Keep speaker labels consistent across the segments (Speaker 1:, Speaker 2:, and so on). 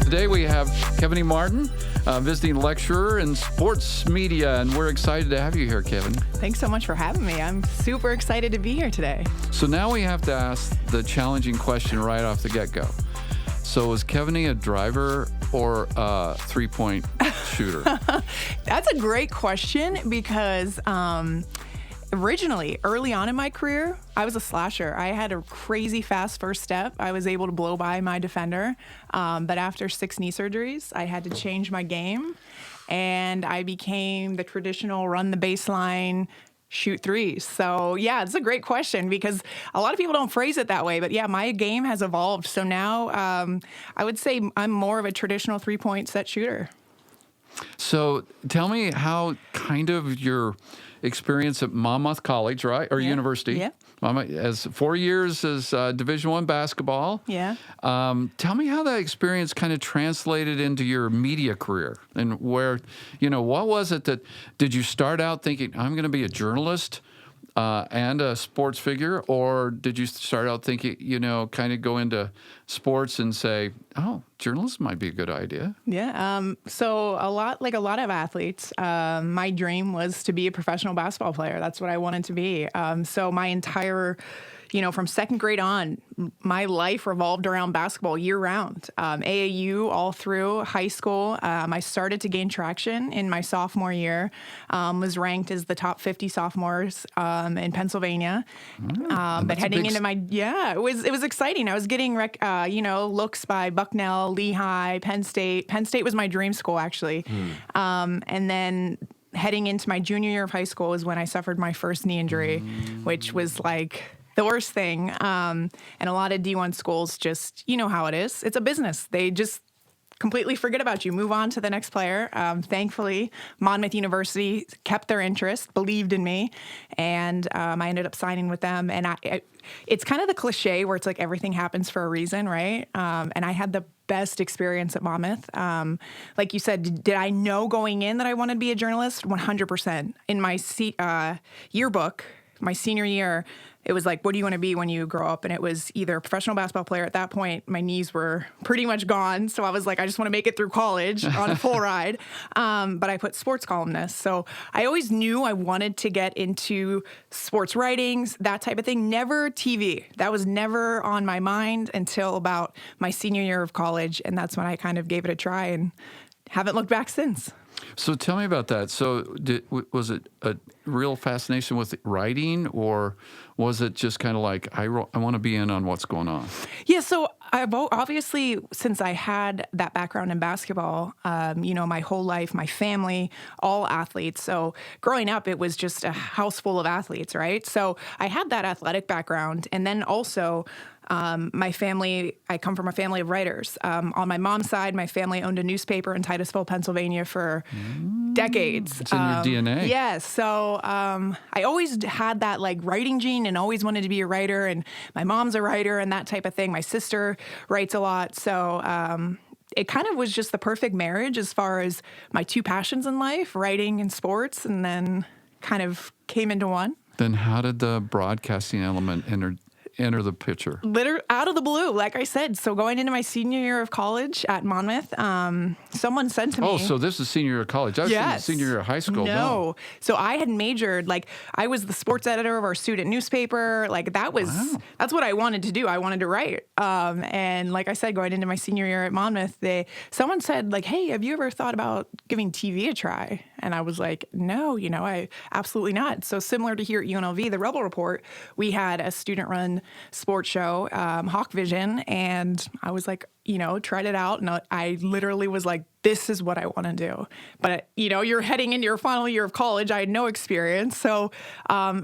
Speaker 1: Today we have Kevaney Martin, visiting lecturer in sports media, and we're excited to have you here, Kevin.
Speaker 2: Thanks so much for having me. I'm super excited to be here today.
Speaker 1: So now we have to ask the challenging question right off the get-go. So is Kevaney a driver or a three-point shooter?
Speaker 2: That's a great question because originally, early on in my career, I was a slasher. I had a crazy fast first step. I was able to blow by my defender. But after 6 knee surgeries, I had to change my game. And I became the traditional run the baseline, shoot threes. So yeah, it's a great question because a lot of people don't phrase it that way. But yeah, my game has evolved. So now I would say I'm more of a traditional 3-point set shooter.
Speaker 1: So tell me how kind of your experience at Monmouth College, right? Or university.
Speaker 2: Yeah.
Speaker 1: As 4 years as Division I basketball.
Speaker 2: Yeah.
Speaker 1: Tell me how that experience kind of translated into your media career and where, what was it that, did you start out thinking, I'm going to be a journalist and a sports figure, or did you start out thinking, kind of go into sports and say, oh, journalism might be a good idea? Yeah.
Speaker 2: So a lot of athletes, my dream was to be a professional basketball player. That's what I wanted to be. So my entire, from second grade on, my life revolved around basketball year round. AAU all through high school. I started to gain traction in my sophomore year, was ranked as the top 50 sophomores in Pennsylvania. But heading into it was exciting. I was getting, looks by Bucknell, Lehigh, Penn State. Penn State was my dream school, actually. And then heading into my junior year of high school is when I suffered my first knee injury, which was like the worst thing. And a lot of D1 schools just, how it is. It's a business. They just completely forget about you, move on to the next player. Thankfully, Monmouth University kept their interest, believed in me, and I ended up signing with them. And it's kind of the cliche where it's like everything happens for a reason, right? And I had the best experience at Monmouth. Like you said, did I know going in that I wanted to be a journalist? 100%. In my yearbook, my senior year, it was like, what do you want to be when you grow up? And it was either a professional basketball player. At that point, my knees were pretty much gone. So I was like, I just want to make it through college on a full ride. But I put sports columnist. So I always knew I wanted to get into sports writings, that type of thing. Never TV. That was never on my mind until about my senior year of college. And that's when I kind of gave it a try and haven't looked back since.
Speaker 1: So tell me about that. So was it a real fascination with writing, or was it just kind of like, I want to be in on what's going on?
Speaker 2: Yeah, so I've obviously, since I had that background in basketball, my whole life, my family, all athletes. So growing up, it was just a house full of athletes, right? So I had that athletic background. And then also, my family, I come from a family of writers. On my mom's side, my family owned a newspaper in Titusville, Pennsylvania for decades.
Speaker 1: It's in your DNA.
Speaker 2: Yes. So I always had that writing gene and always wanted to be a writer. And my mom's a writer and that type of thing. My sister writes a lot. So it kind of was just the perfect marriage as far as my two passions in life, writing and sports, and then kind of came into one.
Speaker 1: Then how did the broadcasting element enter the picture?
Speaker 2: Literally out of the blue, like I said. So going into my senior year of college at Monmouth, someone said to me...
Speaker 1: Oh, so this is senior year of college. I was thinking senior year of high school.
Speaker 2: No. So I had majored, I was the sports editor of our student newspaper. That's what I wanted to do. I wanted to write. And like I said, going into my senior year at Monmouth, someone said, hey, have you ever thought about giving TV a try? And I was like, no, I absolutely not. So similar to here at UNLV, the Rebel Report, we had a student-run sports show, Hawk Vision, and I was like, tried it out, and I literally was like, this is what I want to do. But, you're heading into your final year of college. I had no experience, so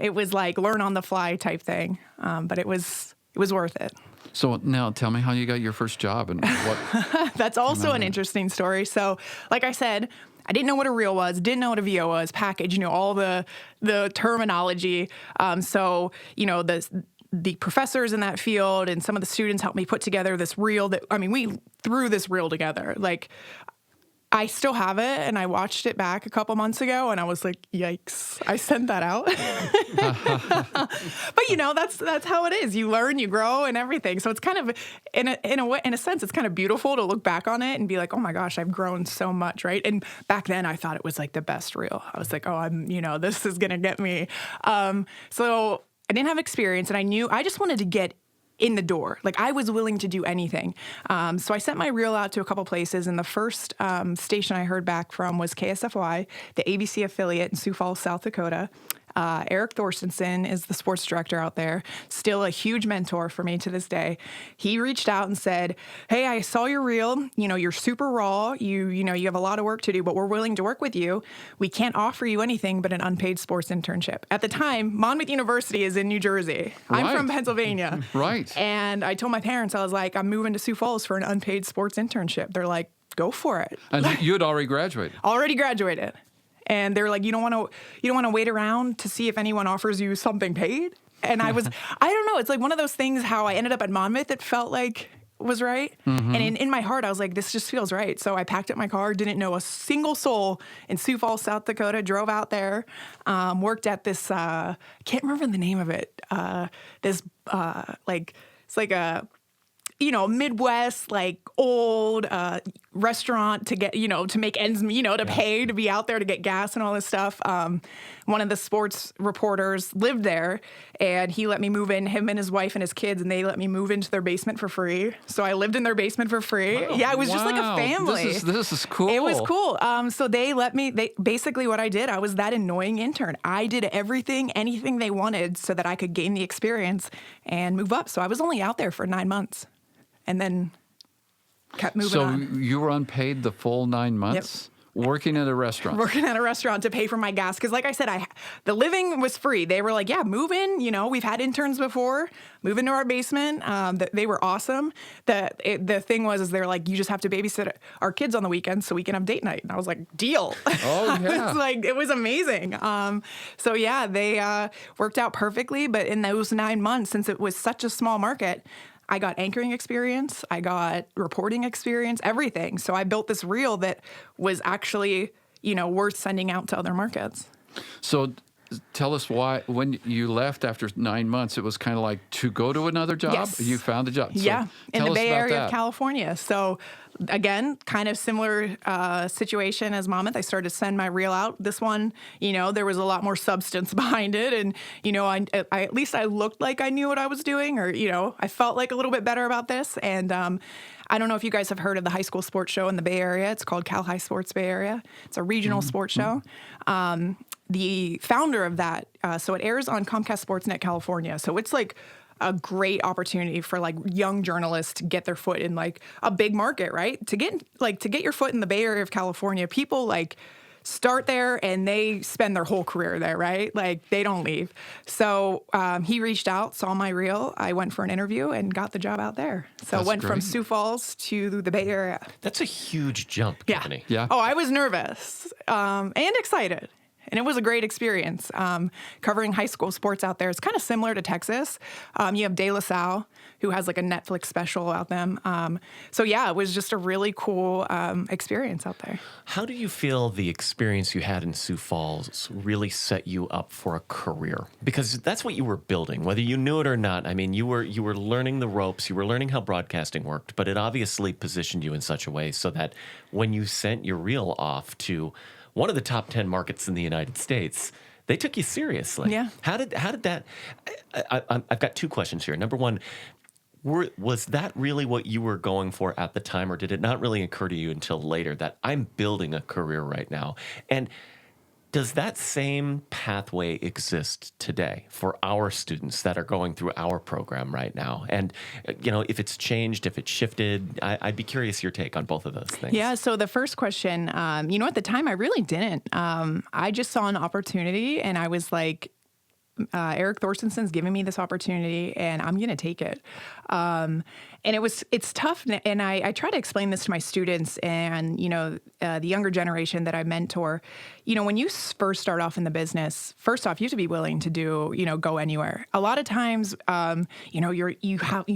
Speaker 2: it was like learn on the fly type thing, but it was worth it.
Speaker 1: So now tell me how you got your first job and what.
Speaker 2: That's also an interesting story. So like I said, I didn't know what a reel was, didn't know what a VO was, package, all the terminology. So, the professors in that field and some of the students helped me put together this reel we threw this reel together. I still have it, and I watched it back a couple months ago, and I was like, "Yikes!" I sent that out. But that's how it is. You learn, you grow, and everything. So it's kind of, in a sense, it's kind of beautiful to look back on it and be like, "Oh my gosh, I've grown so much!" Right? And back then, I thought it was like the best reel. I was like, "Oh, this is gonna get me." So I didn't have experience, and I just wanted to get in the door. Like, I was willing to do anything. So I sent my reel out to a couple places, and the first station I heard back from was KSFY, the ABC affiliate in Sioux Falls, South Dakota. Eric Thorstensen is the sports director out there, still a huge mentor for me to this day. He reached out and said, "Hey, I saw your reel. You're super raw. You have a lot of work to do, but we're willing to work with you. We can't offer you anything but an unpaid sports internship." At the time, Monmouth University is in New Jersey.
Speaker 1: Right.
Speaker 2: I'm from Pennsylvania.
Speaker 1: Right.
Speaker 2: And I told my parents, I was like, "I'm moving to Sioux Falls for an unpaid sports internship." They're like, "Go for it."
Speaker 1: And you had already graduated.
Speaker 2: Already graduated. And they're like, you don't want to wait around to see if anyone offers you something paid? And I don't know. It's like one of those things, how I ended up at Monmouth, it felt like was right. Mm-hmm. And in my heart, I was like, this just feels right. So I packed up my car, didn't know a single soul in Sioux Falls, South Dakota, drove out there, worked at this, I can't remember the name of it, it's like a, Midwest, like old restaurant to get, to make ends meet, to pay to be out there to get gas and all this stuff. One of the sports reporters lived there, and he let me move in, him and his wife and his kids, and they let me move into their basement for free. So I lived in their basement for free.
Speaker 1: Oh,
Speaker 2: yeah, it was just like a family.
Speaker 1: This is cool.
Speaker 2: It was cool. So they let me, basically what I did, I was that annoying intern. I did anything they wanted so that I could gain the experience and move up. So I was only out there for 9 months. And then kept moving on.
Speaker 1: So you were unpaid the full 9 months? Yep. Working at a restaurant?
Speaker 2: Working at a restaurant to pay for my gas. Because like I said, the living was free. They were like, yeah, move in. We've had interns before. Move into our basement. They were awesome. The thing was, they're like, you just have to babysit our kids on the weekends so we can have date night. And I was like, deal.
Speaker 1: Oh, yeah.
Speaker 2: It was amazing. So yeah, they worked out perfectly. But in those 9 months, since it was such a small market, I got anchoring experience, I got reporting experience, everything. So I built this reel that was actually, worth sending out to other markets.
Speaker 1: So tell us why, when you left after 9 months, it was kind of like to go to another job?
Speaker 2: Yes.
Speaker 1: You found a job? So
Speaker 2: yeah, in the Bay Area
Speaker 1: that.
Speaker 2: of California. So again, kind of similar situation as Monmouth. I started to send my reel out. This one, there was a lot more substance behind it. And, I at least I looked like I knew what I was doing, or, I felt like a little bit better about this. And I don't know if you guys have heard of the high school sports show in the Bay Area. It's called Cal High Sports Bay Area. It's a regional sports show. The founder of that, so it airs on Comcast Sportsnet California. So it's like a great opportunity for like young journalists to get their foot in like a big market, right? To get your foot in the Bay Area of California, people like start there and they spend their whole career there, right? Like they don't leave. So he reached out, saw my reel. I went for an interview and got the job out there. So I went from Sioux Falls to the Bay Area.
Speaker 3: That's a huge jump, Kevaney.
Speaker 1: Yeah.
Speaker 2: Oh, I was nervous and excited. And it was a great experience covering high school sports out there. It's kind of similar to Texas. You have De La Salle, who has like a Netflix special about them. So yeah, it was just a really cool experience out there.
Speaker 3: How do you feel the experience you had in Sioux Falls really set you up for a career? Because that's what you were building, whether you knew it or not. I mean, you were learning the ropes, you were learning how broadcasting worked, but it obviously positioned you in such a way so that when you sent your reel off to one of the top 10 markets in the United States, they took you seriously.
Speaker 2: Yeah.
Speaker 3: How did that? I've got two questions here. Number one, was that really what you were going for at the time, or did it not really occur to you until later that I'm building a career right now? And does that same pathway exist today for our students that are going through our program right now? And, if it's changed, if it's shifted, I'd be curious your take on both of those things.
Speaker 2: Yeah, so the first question, at the time I really didn't. I just saw an opportunity and I was like, Eric Thorstensen's giving me this opportunity and I'm going to take it. And it's tough. And I try to explain this to my students and, the younger generation that I mentor. When you first start off in the business, first off, you have to be willing to go anywhere. A lot of times, you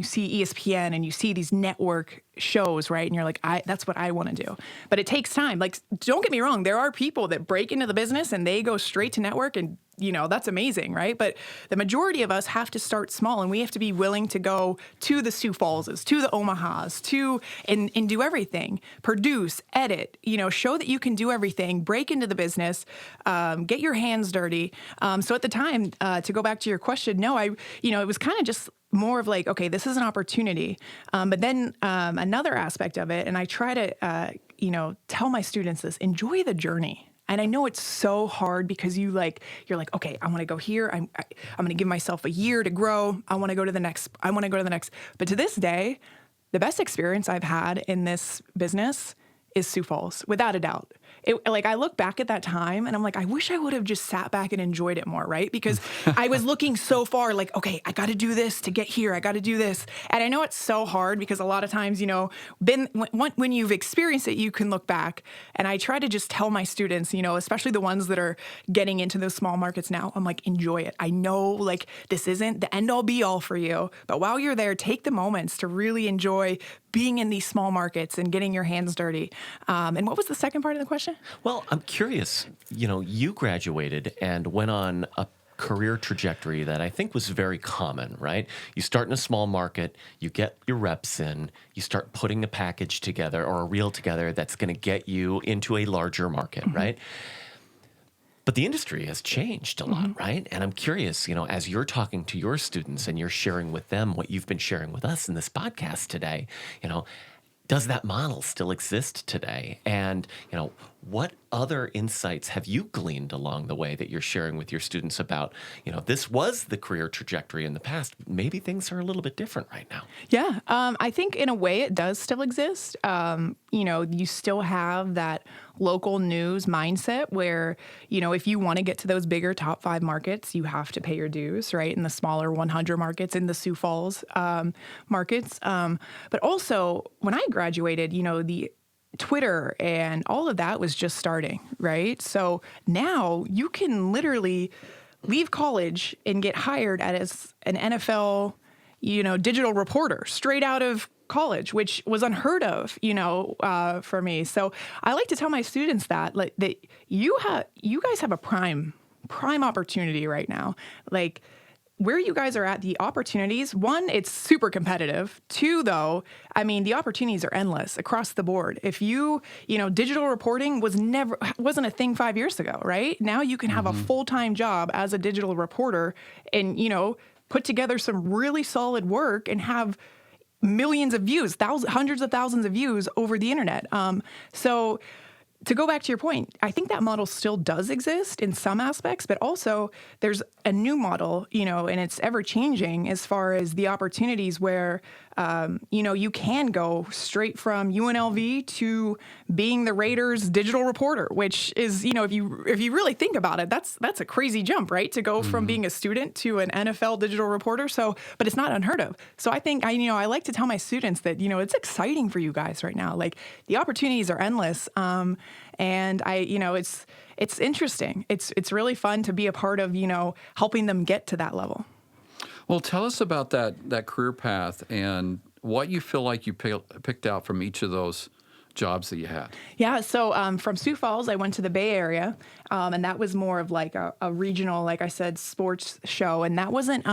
Speaker 2: see ESPN and you see these network shows, right? And you're like, that's what I want to do. But it takes time. Like, don't get me wrong. There are people that break into the business and they go straight to network, and that's amazing, right? But the majority of us have to start small, and we have to be willing to go to the Sioux Fallses, to the Omahas, and do everything. Produce, edit, show that you can do everything, break into the business, get your hands dirty. So at the time, to go back to your question, no, it was kind of just more of like, okay, this is an opportunity. But then another aspect of it, and I try to, tell my students this, enjoy the journey. And I know it's so hard because you're like, okay, I want to go here. I'm going to give myself a year to grow. I want to go to the next. But to this day, the best experience I've had in this business is Sioux Falls, without a doubt. I look back at that time and I'm like, I wish I would have just sat back and enjoyed it more, right? Because I was looking so far, like, okay, I got to do this to get here. I got to do this. And I know it's so hard because a lot of times, when you've experienced it, you can look back. And I try to just tell my students, especially the ones that are getting into those small markets now, I'm like, enjoy it. I know, like, this isn't the end all be all for you, but while you're there, take the moments to really enjoy being in these small markets and getting your hands dirty. And what was the second part of the question?
Speaker 3: Well, I'm curious, you graduated and went on a career trajectory that I think was very common, right? You start in a small market, you get your reps in, you start putting a package together or a reel together that's going to get you into a larger market, right? But the industry has changed a lot, right? And I'm curious, as you're talking to your students and you're sharing with them what you've been sharing with us in this podcast today, does that model still exist today? And, what other insights have you gleaned along the way that you're sharing with your students about, this was the career trajectory in the past. Maybe things are a little bit different right now.
Speaker 2: Yeah, I think in a way it does still exist. You still have that local news mindset where, if you want to get to those bigger top 5 markets, you have to pay your dues, right? In the smaller 100 markets, in the Sioux Falls markets. But also, when I graduated, the Twitter and all of that was just starting, right? So now you can literally leave college and get hired as an NFL, digital reporter straight out of college, which was unheard of, for me. So I like to tell my students that you guys have a prime opportunity right now. Like, where you guys are at, the opportunities, 1, it's super competitive. 2, though, the opportunities are endless across the board. If digital reporting wasn't a thing 5 years ago, right? Now you can have a full-time job as a digital reporter and, put together some really solid work and have millions of views, hundreds of thousands of views over the internet. So to go back to your point, I think that model still does exist in some aspects, but also there's a new model, and it's ever changing as far as the opportunities where, you can go straight from UNLV to being the Raiders digital reporter, which is, if you really think about it, that's a crazy jump, right? To go from being a student to an NFL digital reporter. So, but it's not unheard of. So I think, I like to tell my students that, it's exciting for you guys right now. Like, the opportunities are endless. And it's interesting. It's really fun to be a part of, helping them get to that level.
Speaker 1: Well, tell us about that career path and what you feel like you picked out from each of those jobs that you had.
Speaker 2: Yeah, so from Sioux Falls, I went to the Bay Area, and that was more of like a regional, like I said, sports show. And that wasn't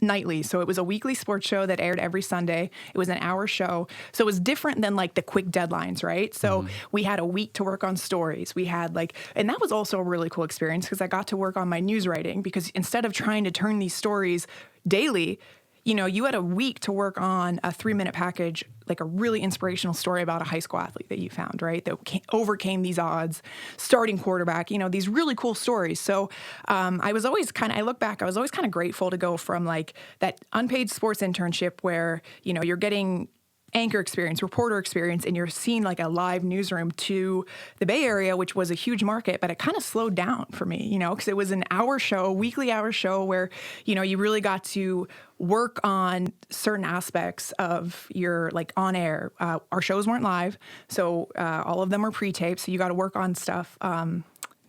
Speaker 2: nightly. So it was a weekly sports show that aired every Sunday. It was an hour show. So it was different than like the quick deadlines, right? So we had a week to work on stories. We had and that was also a really cool experience because I got to work on my news writing, because instead of trying to turn these stories daily, you had a week to work on a 3-minute package, like a really inspirational story about a high school athlete that you found, right? That overcame these odds, starting quarterback, these really cool stories. So I look back, I was always kind of grateful to go from like that unpaid sports internship where, you're getting anchor experience, reporter experience, and you're seeing like a live newsroom to the Bay Area, which was a huge market, but it kind of slowed down for me, because it was an hour show, weekly hour show where, you really got to work on certain aspects of your like on air. Our shows weren't live, so all of them were pre-taped. So you got to work on stuff.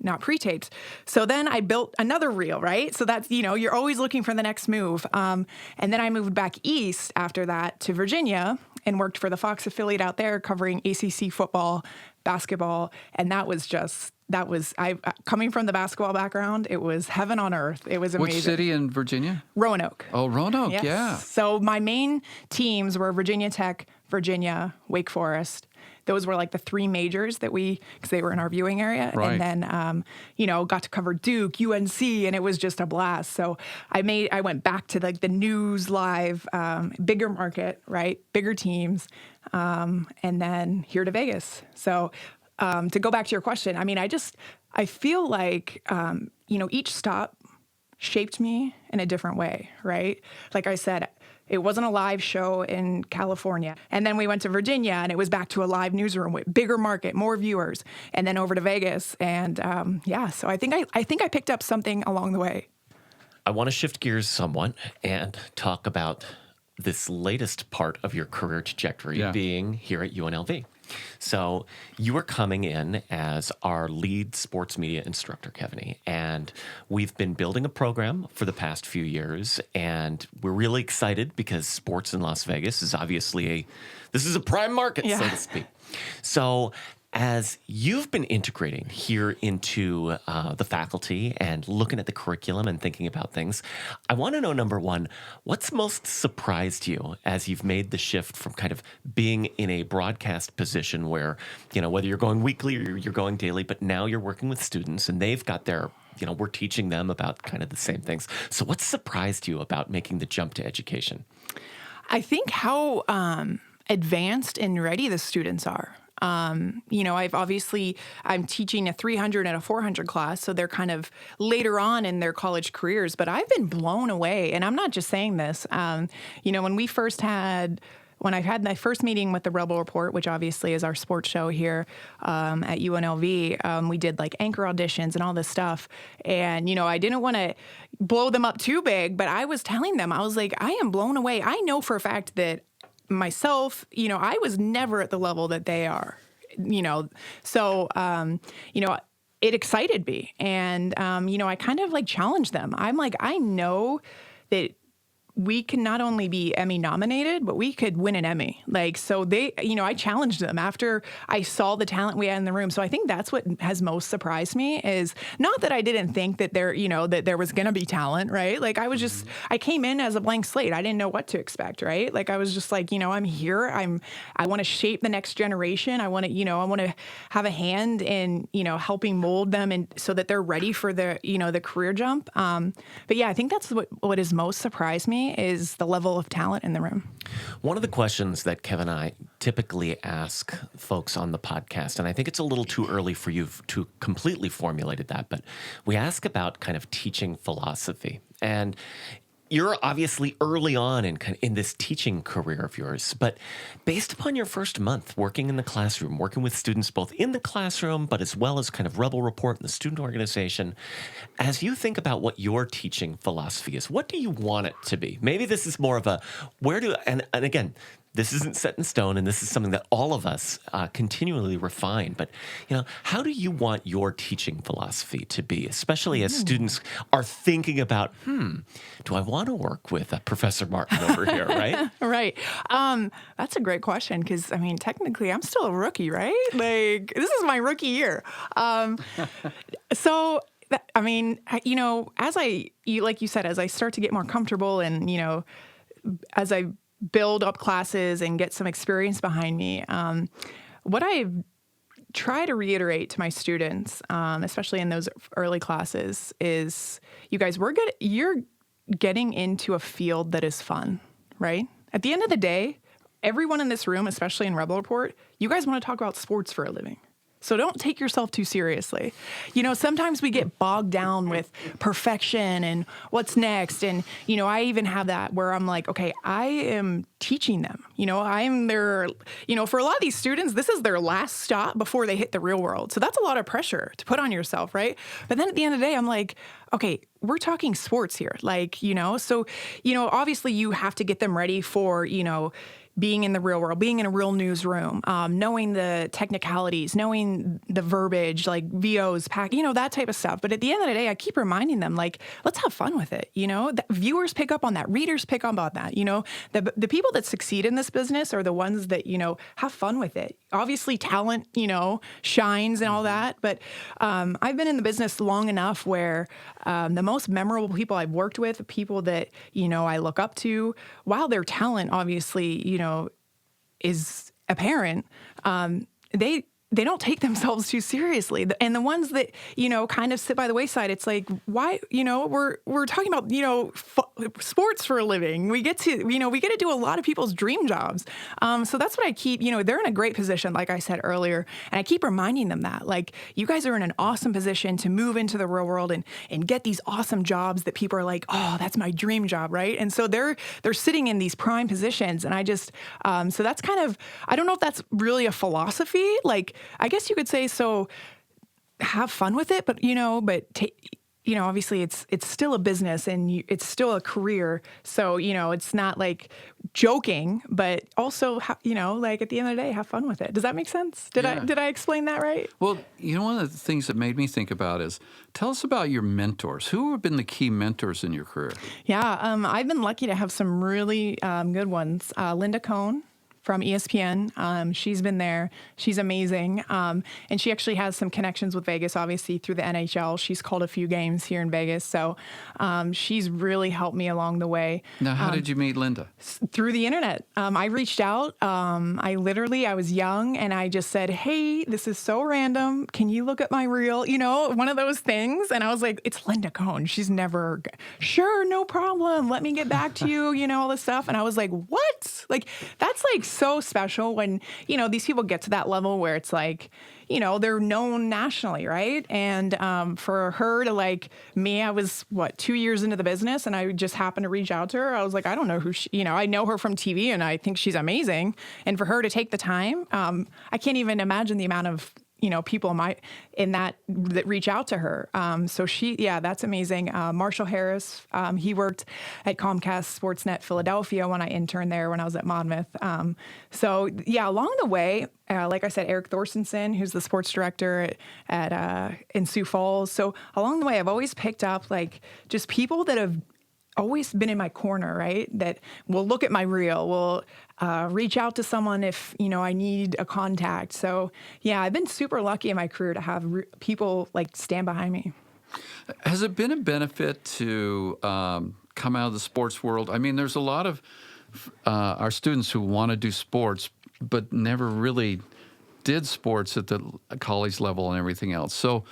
Speaker 2: Not pre-taped. So then I built another reel, right? So that's, you're always looking for the next move. And then I moved back east after that to Virginia and worked for the Fox affiliate out there covering ACC football, basketball. And I coming from the basketball background, it was heaven on earth. It was amazing.
Speaker 1: Which city in Virginia?
Speaker 2: Roanoke.
Speaker 1: Oh, Roanoke,
Speaker 2: Yes.
Speaker 1: yeah.
Speaker 2: So my main teams were Virginia Tech, Virginia, Wake Forest. Those were like the three majors that because they were in our viewing area.
Speaker 1: Right.
Speaker 2: And then, got to cover Duke, UNC, and it was just a blast. So I went back to like the news live, bigger market, right? Bigger teams. And then here to Vegas. So to go back to your question, I feel like, each stop shaped me in a different way, right? Like I said, it wasn't a live show in California. And then we went to Virginia and it was back to a live newsroom with bigger market, more viewers, and then over to Vegas. And so I think I picked up something along the way.
Speaker 3: I want to shift gears somewhat and talk about this latest part of your career trajectory being here at UNLV. So you are coming in as our lead sports media instructor, Kevaney, and we've been building a program for the past few years, and we're really excited because sports in Las Vegas is obviously this is a prime market, so to speak. So as you've been integrating here into the faculty and looking at the curriculum and thinking about things, I want to know, number one, what's most surprised you as you've made the shift from kind of being in a broadcast position where, whether you're going weekly or you're going daily, but now you're working with students and they've got their, we're teaching them about kind of the same things. So what's surprised you about making the jump to education?
Speaker 2: I think how advanced and ready the students are. I'm teaching a 300 and a 400 class, so they're kind of later on in their college careers, but I've been blown away. And I'm not just saying this. When I had my first meeting with the Rebel Report, which obviously is our sports show here at UNLV, we did like anchor auditions and all this stuff. And, I didn't want to blow them up too big, but I was telling them, I was like, I am blown away. I know for a fact that myself, I was never at the level that they are, so, it excited me. And, I kind of like challenged them. I'm like, I know that we can not only be Emmy nominated, but we could win an Emmy. Like, so they, I challenged them after I saw the talent we had in the room. So I think that's what has most surprised me is not that I didn't think that that there was going to be talent, right? Like I came in as a blank slate. I didn't know what to expect, right? Like I was just like, I'm here. I want to shape the next generation. I want to have a hand in, helping mold them and so that they're ready for the career jump. But yeah, I think that's what has most surprised me is the level of talent in the room.
Speaker 3: One of the questions that Kev and I typically ask folks on the podcast, and I think it's a little too early for you to completely formulate that, but we ask about kind of teaching philosophy. And you're obviously early on in this teaching career of yours, but based upon your first month working in the classroom, working with students both in the classroom, but as well as kind of Rebel Report and the student organization, as you think about what your teaching philosophy is, what do you want it to be? Maybe this is more of a, and again, this isn't set in stone, and this is something that all of us continually refine. But, how do you want your teaching philosophy to be, especially as students are thinking about, do I want to work with Professor Martin over here, right?
Speaker 2: Right. That's a great question because, technically I'm still a rookie, right? Like, this is my rookie year. So, like you said, as I start to get more comfortable and, as I build up classes and get some experience behind me, what I try to reiterate to my students, especially in those early classes, is you guys, you're getting into a field that is fun, right? At the end of the day, everyone in this room, especially in Rebel Report, you guys want to talk about sports for a living. So don't take yourself too seriously. Sometimes we get bogged down with perfection and what's next. And, I even have that where I'm like, okay, I am teaching them. I am their, for a lot of these students, this is their last stop before they hit the real world. So that's a lot of pressure to put on yourself, right? But then at the end of the day, I'm like, okay, we're talking sports here. So, obviously you have to get them ready for, being in the real world, being in a real newsroom, knowing the technicalities, knowing the verbiage, like VOs, pack, that type of stuff. But at the end of the day, I keep reminding them, let's have fun with it. The viewers pick up on that, readers pick up on that. The people that succeed in this business are the ones that, have fun with it. Obviously, talent, shines and all that. But I've been in the business long enough where the most memorable people I've worked with, people that, I look up to, while their talent, obviously, is apparent, they don't take themselves too seriously. And the ones that, kind of sit by the wayside, it's like, why, we're talking about, sports for a living. We get to do a lot of people's dream jobs. So that's what I keep, they're in a great position, like I said earlier. And I keep reminding them that, you guys are in an awesome position to move into the real world and get these awesome jobs that people are like, oh, that's my dream job, right? And so they're sitting in these prime positions. And I just, so that's kind of, I don't know if that's really a philosophy, I guess you could say so. Have fun with it, but obviously it's still a business and it's still a career. So it's not like joking, but also at the end of the day, have fun with it. Does that make sense? Did I explain that right?
Speaker 1: Well, one of the things that made me think about is tell us about your mentors. Who have been the key mentors in your career?
Speaker 2: Yeah, I've been lucky to have some really good ones. Linda Cohn from ESPN. She's been there. She's amazing. And she actually has some connections with Vegas, obviously, through the NHL. She's called a few games here in Vegas. So she's really helped me along the way.
Speaker 1: Now, how did you meet Linda?
Speaker 2: Through the internet. I reached out. I was young and I just said, hey, this is so random. Can you look at my reel? One of those things. And I was like, it's Linda Cohn. She's never, sure, no problem. Let me get back to you, all this stuff. And I was like, what? That's so special when, these people get to that level where it's like, they're known nationally, right? And for her to me, I was 2 years into the business and I just happened to reach out to her. I was like, I don't know who she, I know her from TV and I think she's amazing. And for her to take the time, I can't even imagine the amount of people that reach out to her. So that's amazing. Marshall Harris, he worked at Comcast Sportsnet Philadelphia when I interned there when I was at Monmouth. Along the way, like I said, Eric Thorstensen, who's the sports director in Sioux Falls. So along the way, I've always picked up just people that have always been in my corner, right? That will look at my reel, will reach out to someone if, I need a contact. So I've been super lucky in my career to have people stand behind me.
Speaker 1: Has it been a benefit to come out of the sports world? I mean, there's a lot of our students who want to do sports, but never really did sports at the college level and everything else. So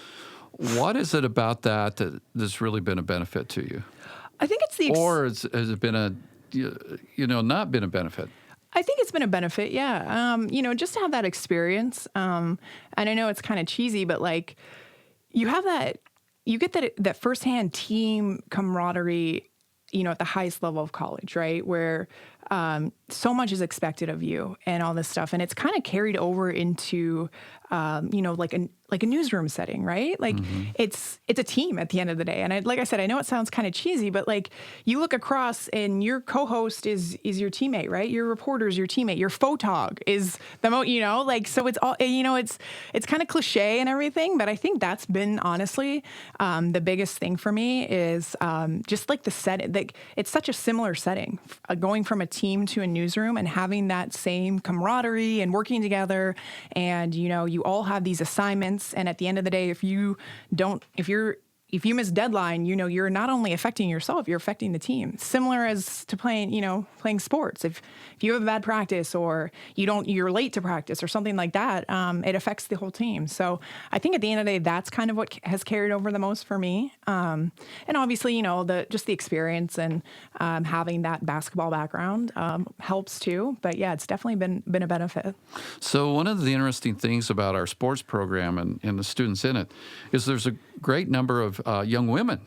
Speaker 1: what is it about that's really been a benefit to you?
Speaker 2: I think it's
Speaker 1: or has it been not been a benefit?
Speaker 2: I think it's been a benefit, yeah. Just to have that experience. And I know it's kind of cheesy, but you get that firsthand team camaraderie, at the highest level of college, right? Where so much is expected of you and all this stuff. And it's kind of carried over into, like a newsroom setting, right? It's a team at the end of the day. And like I said, I know it sounds kind of cheesy, but you look across and your co-host is your teammate, right? Your reporter's your teammate. Your photog is the so it's all, it's kind of cliche and everything, but I think that's been honestly the biggest thing for me is just the setting. It's such a similar setting, going from a team to a newsroom and having that same camaraderie and working together. And, you all have these assignments. And at the end of the day, if you're if you miss deadline, you're not only affecting yourself, you're affecting the team. Similar as to playing sports. If you have a bad practice or you're late to practice or something like that, it affects the whole team. So I think at the end of the day, that's kind of what has carried over the most for me. And obviously, just the experience and having that basketball background helps too. But yeah, it's definitely been a benefit.
Speaker 1: So one of the interesting things about our sports program and the students in it is there's a great number of young women.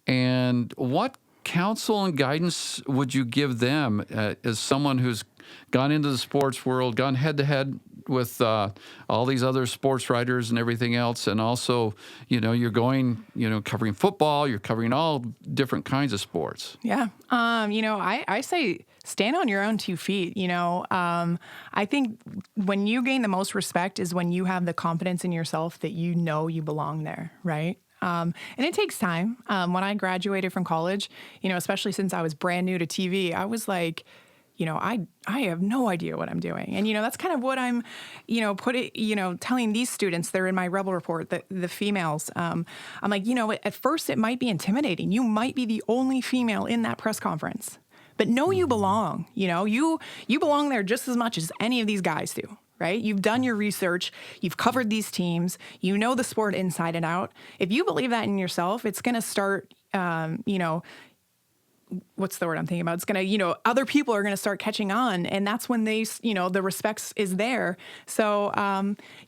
Speaker 1: And what counsel and guidance would you give them as someone who's gone into the sports world, gone head to head with all these other sports writers and everything else, and also, you're going, covering football, you're covering all different kinds of sports.
Speaker 2: Yeah. I say stand on your own 2 feet. I think when you gain the most respect is when you have the confidence in yourself that you belong there, right? And it takes time. When I graduated from college, especially since I was brand new to TV, I was like, I have no idea what I'm doing. And, that's kind of what I'm, telling these students, they're in my Rebel Report, the females. I'm like, at first it might be intimidating. You might be the only female in that press conference, but know you belong. You belong there just as much as any of these guys do. Right? You've done your research. You've covered these teams. You know the sport inside and out. If you believe that in yourself, it's going to start, what's the word I'm thinking about? It's going to, other people are going to start catching on. And that's when the respect is there. So,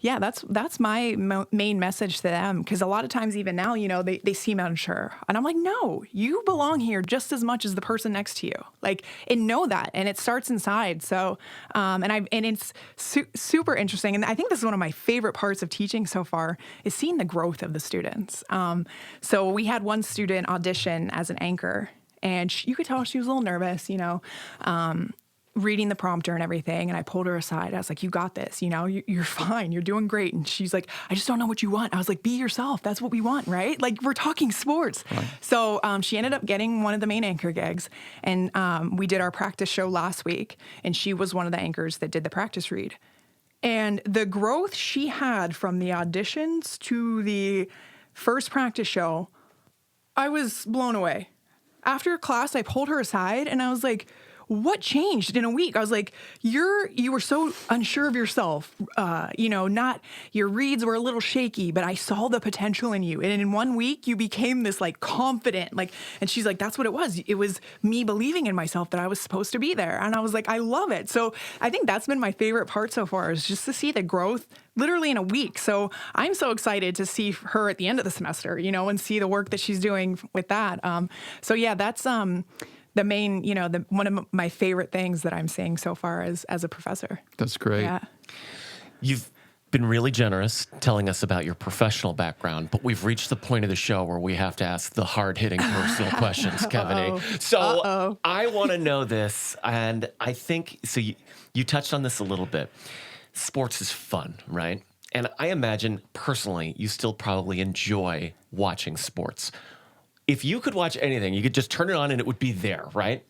Speaker 2: that's my main message to them. Because a lot of times, even now, they seem unsure. And I'm like, no, you belong here just as much as the person next to you. And know that. And it starts inside. So, and it's super interesting. And I think this is one of my favorite parts of teaching so far is seeing the growth of the students. So we had one student audition as an anchor. And you could tell she was a little nervous, reading the prompter and everything. And I pulled her aside. I was like, you got this, you're fine. You're doing great. And she's like, I just don't know what you want. I was like, be yourself. That's what we want, right? We're talking sports. Right. So she ended up getting one of the main anchor gigs. And we did our practice show last week. And she was one of the anchors that did the practice read. And the growth she had from the auditions to the first practice show, I was blown away. After class, I pulled her aside and I was like, what changed in a week? I was like, you were so unsure of yourself. Not your reads were a little shaky, but I saw the potential in you. And in 1 week, you became this confident, and she's like, that's what it was. It was me believing in myself that I was supposed to be there. And I was like, I love it. So I think that's been my favorite part so far is just to see the growth literally in a week. So I'm so excited to see her at the end of the semester, and see the work that she's doing with that. That's, the main, one of my favorite things that I'm seeing so far as a professor.
Speaker 1: That's great.
Speaker 2: Yeah.
Speaker 3: You've been really generous telling us about your professional background, but we've reached the point of the show where we have to ask the hard-hitting personal questions, Kevaney. So I want to know this, and I think, so you touched on this a little bit. Sports is fun, right? And I imagine, personally, you still probably enjoy watching sports. If you could watch anything, you could just turn it on and it would be there, right?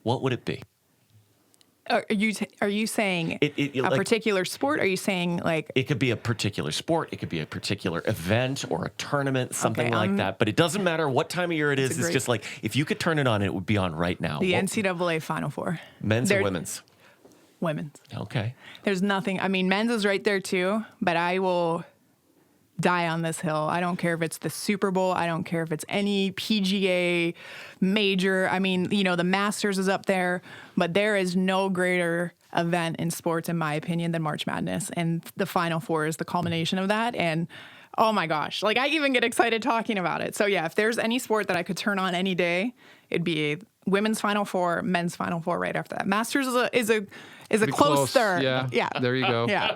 Speaker 3: What would it be?
Speaker 2: Are you saying a particular sport? Are you saying
Speaker 3: it could be a particular sport, it could be a particular event or a tournament, something like that. But it doesn't matter what time of year it is. It's just if you could turn it on, it would be on right now.
Speaker 2: The NCAA Final Four.
Speaker 3: Men's or women's?
Speaker 2: Women's.
Speaker 3: Okay.
Speaker 2: There's nothing. I mean, men's is right there too, but I will die on this hill. I don't care if it's the Super Bowl. I don't care if it's any PGA major. I mean, the Masters is up there, but there is no greater event in sports, in my opinion, than March Madness. And the Final Four is the culmination of that. And oh my gosh, I even get excited talking about it. So yeah, if there's any sport that I could turn on any day, it'd be women's Final Four, men's Final Four right after that. Masters is a close third.
Speaker 1: Yeah. There you go.
Speaker 2: Yeah.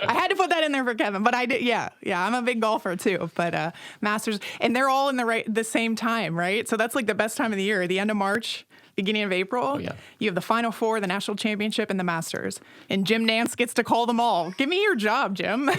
Speaker 2: I had to put that in there for Kevin, but I did. Yeah. I'm a big golfer too, but Masters, and they're all in the same time, right? So that's the best time of the year, the end of March, beginning of April.
Speaker 3: Oh, yeah.
Speaker 2: You have the Final Four, the National Championship, and the Masters. And Jim Nance gets to call them all. Give me your job, Jim.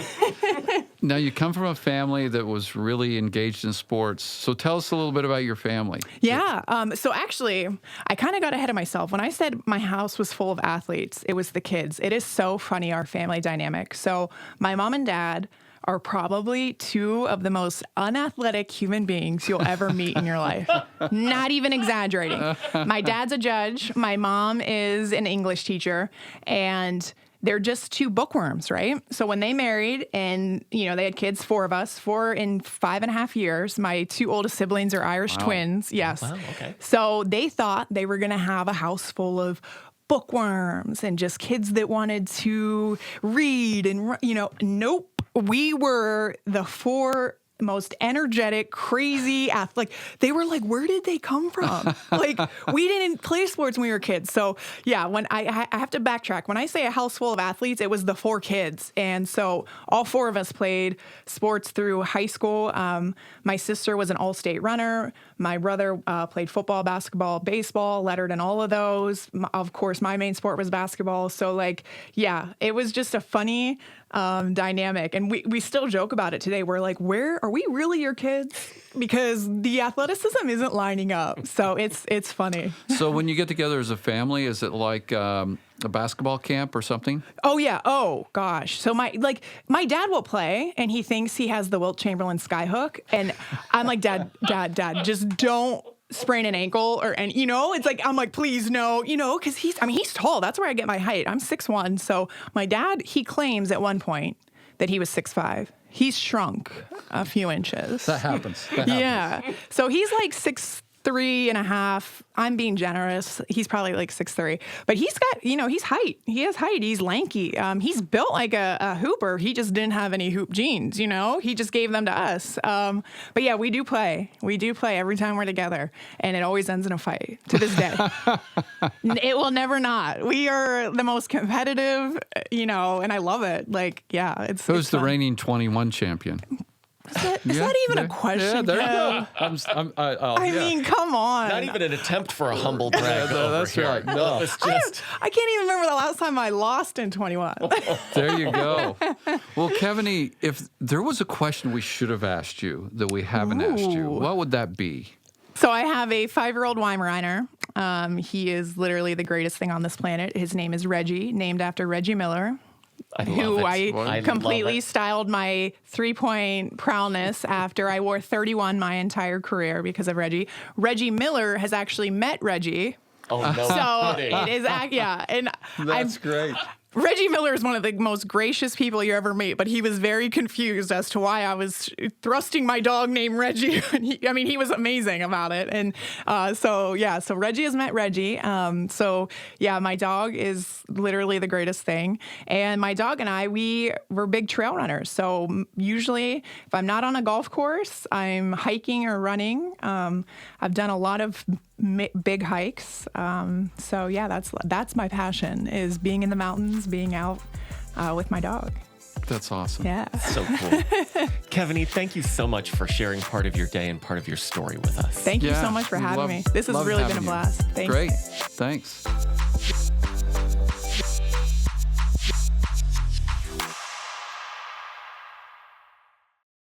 Speaker 1: Now, you come from a family that was really engaged in sports. So tell us a little bit about your family.
Speaker 2: Yeah. So actually, I kind of got ahead of myself. When I said my house was full of athletes, it was the kids. It is so funny, our family dynamic. So my mom and dad are probably two of the most unathletic human beings you'll ever meet in your life. Not even exaggerating. My dad's a judge. My mom is an English teacher. And they're just two bookworms, right? So when they married and, they had kids, 4 of us, 4 in 5.5 years. My 2 oldest siblings are Irish twins. Yes.
Speaker 3: Wow, okay.
Speaker 2: So they thought they were going to have a house full of bookworms and just kids that wanted to read and, nope. We were the 4 most energetic, crazy athletes. They were like, where did they come from? We didn't play sports when we were kids. So yeah, when I have to backtrack. When I say a house full of athletes, it was the 4 kids. And so all 4 of us played sports through high school. My sister was an all-state runner. My brother played football, basketball, baseball, lettered in all of those. Of course, my main sport was basketball. So it was just a funny dynamic. And we still joke about it today. We're like, where are we really your kids? Because the athleticism isn't lining up. So it's funny.
Speaker 1: So when you get together as a family, is it like a basketball camp or something?
Speaker 2: Oh, yeah. Oh, gosh. So my dad will play, and he thinks he has the Wilt Chamberlain skyhook. And I'm like, Dad, just don't sprain an ankle it's like, I'm like, please, no, because he's tall. That's where I get my height. I'm 6'1". So my dad, he claims at one point that he was 6'5". He's shrunk a few inches.
Speaker 1: That happens.
Speaker 2: Yeah. So he's like 6'3.5". I'm being generous. He's probably like 6'3", but he's got, he's height. He has height. He's lanky. He's built like a hooper. He just didn't have any hoop genes, He just gave them to us. But yeah, we do play. We do play every time we're together, and it always ends in a fight to this day. It will never not. We are the most competitive, and I love it.
Speaker 1: Who's the reigning 21 champion?
Speaker 2: Is that even a question?
Speaker 1: Yeah,
Speaker 2: I mean, come on.
Speaker 3: Not even an attempt for a humble brag.
Speaker 1: That's right. No.
Speaker 3: It's just...
Speaker 2: I can't even remember the last time I lost in 21.
Speaker 1: There you go. Well, Kevaney, if there was a question we should have asked you that we haven't asked you, what would that be?
Speaker 2: So I have a 5-year-old Weimaraner. He is literally the greatest thing on this planet. His name is Reggie, named after Reggie Miller. I completely styled my 3-point prowess after I wore 31 my entire career because of Reggie. Reggie Miller has actually met Reggie.
Speaker 3: Oh, no.
Speaker 2: So it is, yeah. And
Speaker 1: That's great.
Speaker 2: Reggie Miller is one of the most gracious people you ever meet, but he was very confused as to why I was thrusting my dog named Reggie. He was amazing about it. And so Reggie has met Reggie. My dog is literally the greatest thing. And my dog and I, we're big trail runners. So usually if I'm not on a golf course, I'm hiking or running. I've done a lot of big hikes. That's my passion, is being in the mountains, being out with my dog.
Speaker 1: That's awesome.
Speaker 2: Yeah.
Speaker 3: So cool. Kevaney, thank you so much for sharing part of your day and part of your story with us.
Speaker 2: Thank you so much for having me. This has really been a blast. Thanks.
Speaker 1: Great. Thanks.